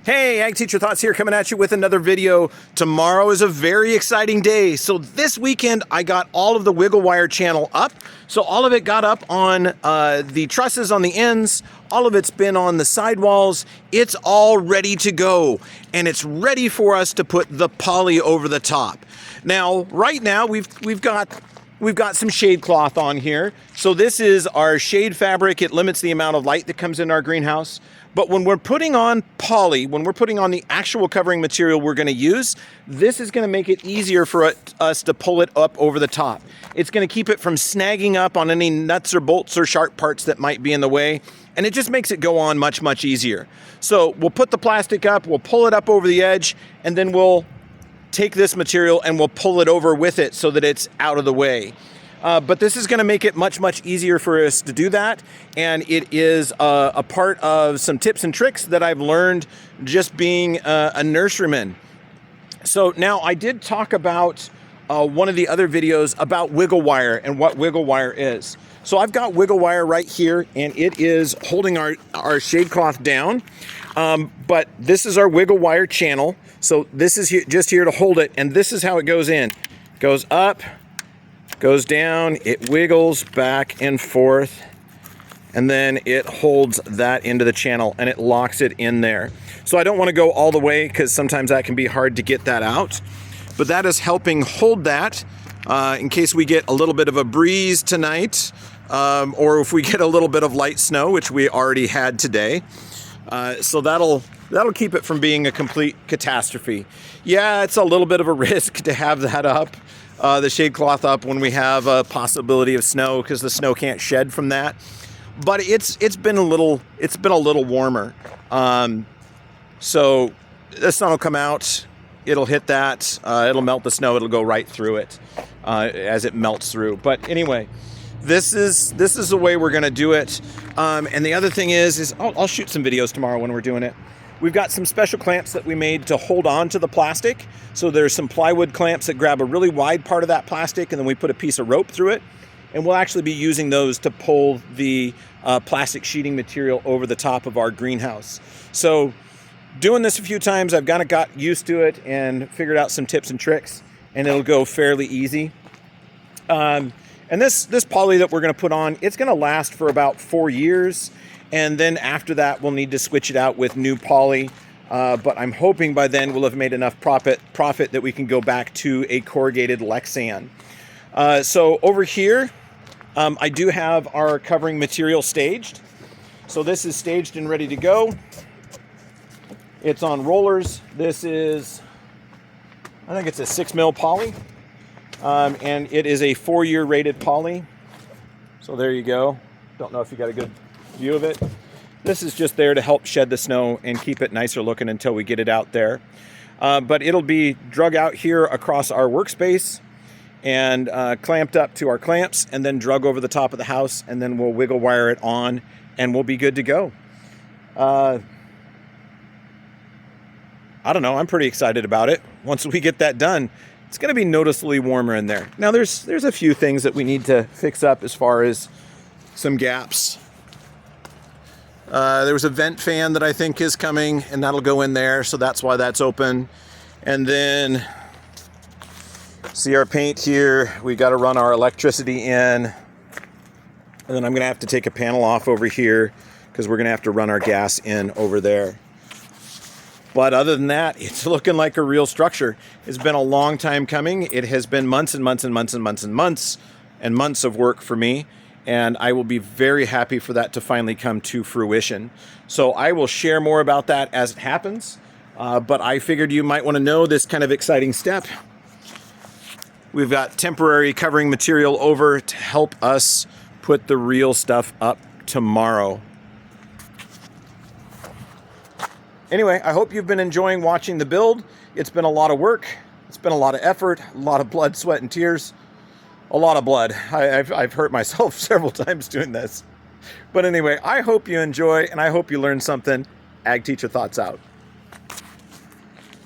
Hey, Ag Teacher Thoughts here, coming at you with another video. Tomorrow is a very exciting day. So this weekend, I got all of the wiggle wire channel up. So all of it got up on the trusses on the ends. All of it's been on the sidewalls. It's all ready to go. And it's ready for us to put the poly over the top. Now, right now, we've got some shade cloth on here. So this is our shade fabric. It limits the amount of light that comes in our greenhouse. But when we're putting on poly, when we're putting on the actual covering material we're going to use, this is going to make it easier for us to pull it up over the top. It's going to keep it from snagging up on any nuts or bolts or sharp parts that might be in the way. And it just makes it go on much, much easier. So we'll put the plastic up, we'll pull it up over the edge, and then we'll take this material and we'll pull it over with it so that it's out of the way. But this is going to make it much, much easier for us to do that. And it is a part of some tips and tricks that I've learned just being a nurseryman. So now I did talk about one of the other videos about wiggle wire and what wiggle wire is. So I've got wiggle wire right here, and it is holding our shade cloth down. But this is our wiggle wire channel. So this is just here to hold it, and this is how it goes in. It goes up, goes down, it wiggles back and forth, and then it holds that into the channel and it locks it in there. So I don't want to go all the way because sometimes that can be hard to get that out, but that is helping hold that in case we get a little bit of a breeze tonight, or if we get a little bit of light snow, which we already had today. So that'll keep it from being a complete catastrophe. Yeah, it's a little bit of a risk to have that up, the shade cloth up, when we have a possibility of snow, because the snow can't shed from that. But it's been a little warmer. So the sun will come out, it'll hit that, it'll melt the snow, it'll go right through it as it melts through. But anyway, this is the way we're gonna do it. And the other thing is I'll shoot some videos tomorrow when we're doing it. We've got some special clamps that we made to hold on to the plastic. So there's some plywood clamps that grab a really wide part of that plastic, and then we put a piece of rope through it. And we'll actually be using those to pull the plastic sheeting material over the top of our greenhouse. So doing this a few times, I've kind of got used to it and figured out some tips and tricks, and it'll go fairly easy. And this poly that we're gonna put on, it's gonna last for about 4 years. And then after that, we'll need to switch it out with new poly. But I'm hoping by then we'll have made enough profit that we can go back to a corrugated Lexan. So over here, I do have our covering material staged. So this is staged and ready to go. It's on rollers. This is, I think it's a 6 mil poly. And it is a 4-year rated poly. So there you go. Don't know if you got a good view of it. This is just there to help shed the snow and keep it nicer looking until we get it out there. But it'll be drug out here across our workspace and clamped up to our clamps, and then drug over the top of the house, and then we'll wiggle wire it on and we'll be good to go. I don't know, I'm pretty excited about it. Once we get that done, it's going to be noticeably warmer in there. Now there's a few things that we need to fix up as far as some gaps. There was a vent fan that I think is coming, and that'll go in there, so that's why that's open. And then see our paint here, we got to run our electricity in, and then I'm gonna have to take a panel off over here because we're gonna have to run our gas in over there. But other than that, it's looking like a real structure. It's been a long time coming. It has been months and months and months and months and months and months of work for me. And I will be very happy for that to finally come to fruition. So I will share more about that as it happens. But I figured you might want to know this kind of exciting step. We've got temporary covering material over to help us put the real stuff up tomorrow. Anyway, I hope you've been enjoying watching the build. It's been a lot of work. It's been a lot of effort, a lot of blood, sweat, and tears. A lot of blood. I've hurt myself several times doing this. But anyway, I hope you enjoy, and I hope you learn something. Ag Teacher Thoughts out.